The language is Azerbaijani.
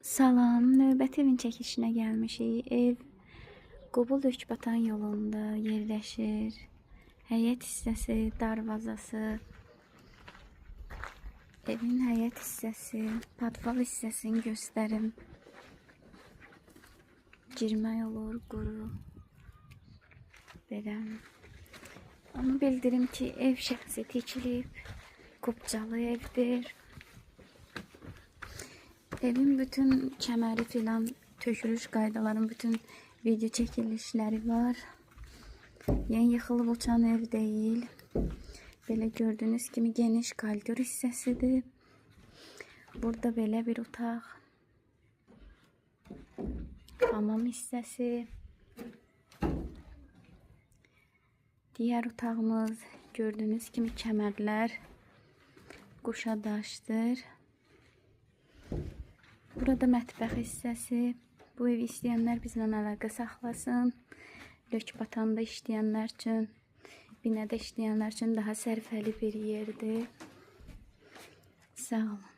Salam, növbəti evin çəkilişinə gəlmişik. Ev Qobul Dökbatan yolunda yerləşir. Həyət hissəsi, darvazası, evin həyət hissəsi, padval hissəsini göstərim. Girmək olur, quru. Belə. Onu bildirim ki, ev şəxsi tikilib, qubcalı evdir. Evin bütün kəməri filan, tökülüş qaydaların bütün video çəkilişləri var. Yəni yıxılıb uçan ev deyil. Belə gördüyünüz kimi geniş koridor hissəsidir. Burada belə bir otaq. Hamam hissəsi. Diğer otağımız gördüğünüz kimi kəmərlər quşadaşdır. Burada mətbəx hissəsi. Bu evi istəyənlər bizlə əlaqə saxlasın. Dökbatanda işləyənlər üçün, binədə işləyənlər üçün daha sərfəli bir yerdir. Sağ olun.